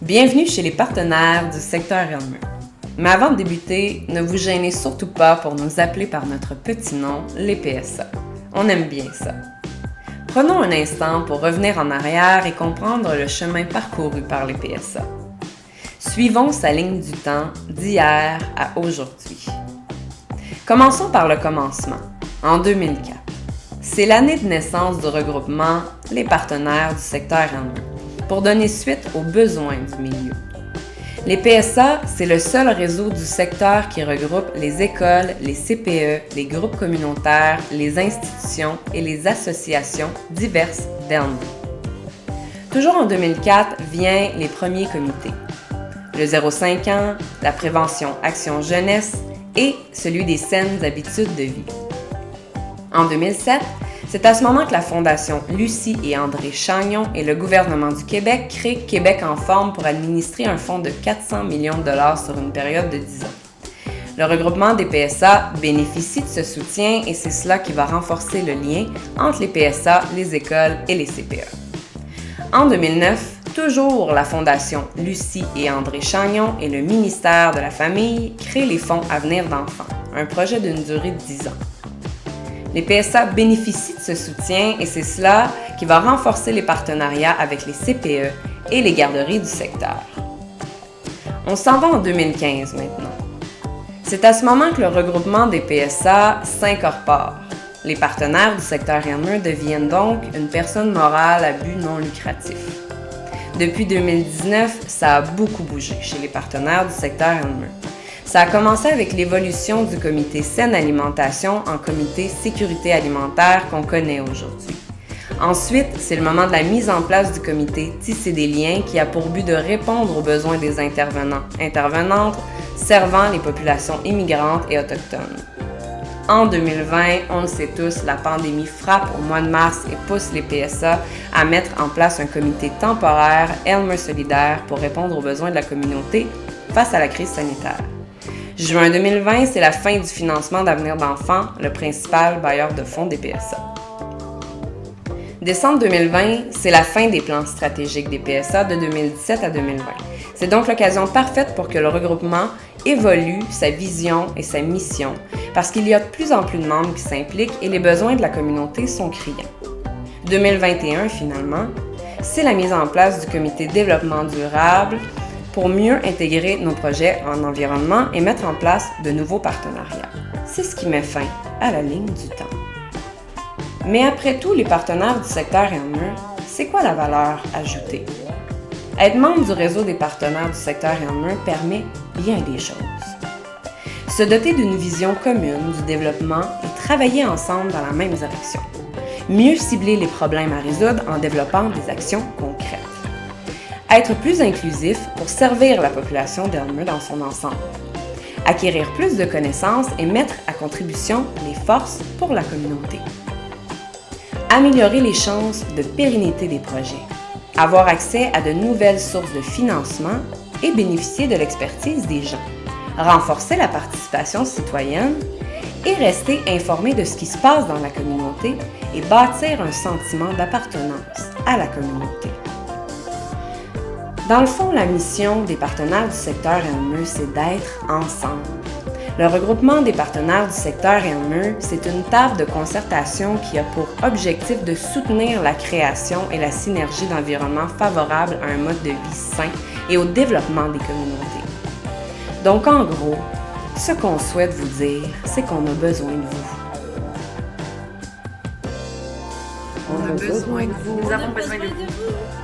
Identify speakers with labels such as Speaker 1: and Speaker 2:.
Speaker 1: Bienvenue chez les partenaires du secteur Elmer. Mais avant de débuter, ne vous gênez surtout pas pour nous appeler par notre petit nom, les PSA. On aime bien ça. Prenons un instant pour revenir en arrière et comprendre le chemin parcouru par les PSA. Suivons sa ligne du temps d'hier à aujourd'hui. Commençons par le commencement, en 2004. C'est l'année de naissance du regroupement Les partenaires du secteur Elmer, pour donner suite aux besoins du milieu. Les PSA, c'est le seul réseau du secteur qui regroupe les écoles, les CPE, les groupes communautaires, les institutions et les associations diverses d'Elmer. Toujours en 2004 vient les premiers comités. Le 0-5 ans, la prévention Action Jeunesse et celui des saines habitudes de vie. En 2007, c'est à ce moment que la Fondation Lucie et André Chagnon et le gouvernement du Québec créent Québec en forme pour administrer un fonds de 400 millions de dollars sur une période de 10 ans. Le regroupement des PSA bénéficie de ce soutien et c'est cela qui va renforcer le lien entre les PSA, les écoles et les CPE. En 2009, toujours la Fondation Lucie et André Chagnon et le ministère de la Famille créent les fonds Avenir d'enfants, un projet d'une durée de 10 ans. Les PSA bénéficient de ce soutien et c'est cela qui va renforcer les partenariats avec les CPE et les garderies du secteur. On s'en va en 2015 maintenant. C'est à ce moment que le regroupement des PSA s'incorpore. Les partenaires du secteur Elmer deviennent donc une personne morale à but non lucratif. Depuis 2019, ça a beaucoup bougé chez les partenaires du secteur Elmer. Ça a commencé avec l'évolution du comité Saine Alimentation en comité Sécurité alimentaire qu'on connaît aujourd'hui. Ensuite, c'est le moment de la mise en place du comité Tisser des liens qui a pour but de répondre aux besoins des intervenantes servant les populations immigrantes et autochtones. En 2020, on le sait tous, la pandémie frappe au mois de mars et pousse les PSA à mettre en place un comité temporaire Elmer Solidaire pour répondre aux besoins de la communauté face à la crise sanitaire. Juin 2020, c'est la fin du financement d'Avenir d'enfants, le principal bailleur de fonds des PSA. Décembre 2020, c'est la fin des plans stratégiques des PSA de 2017 à 2020. C'est donc l'occasion parfaite pour que le regroupement évolue sa vision et sa mission, parce qu'il y a de plus en plus de membres qui s'impliquent et les besoins de la communauté sont criants. 2021, finalement, c'est la mise en place du comité développement durable, pour mieux intégrer nos projets en environnement et mettre en place de nouveaux partenariats. C'est ce qui met fin à la ligne du temps. Mais après tout, les partenaires du secteur Elmer, c'est quoi la valeur ajoutée? Être membre du réseau des partenaires du secteur Elmer permet bien des choses. Se doter d'une vision commune du développement et travailler ensemble dans la même direction. Mieux cibler les problèmes à résoudre en développant des actions concrètes. Être plus inclusif pour servir la population d'Elmer dans son ensemble. Acquérir plus de connaissances et mettre à contribution les forces pour la communauté. Améliorer les chances de pérennité des projets. Avoir accès à de nouvelles sources de financement et bénéficier de l'expertise des gens. Renforcer la participation citoyenne et rester informé de ce qui se passe dans la communauté et bâtir un sentiment d'appartenance à la communauté. Dans le fond, la mission des partenaires du secteur Elmer, c'est d'être ensemble. Le regroupement des partenaires du secteur Elmer, c'est une table de concertation qui a pour objectif de soutenir la création et la synergie d'environnements favorables à un mode de vie sain et au développement des communautés. Donc, en gros, ce qu'on souhaite vous dire, c'est qu'on a besoin de vous.
Speaker 2: On a besoin de vous. Nous avons besoin de vous.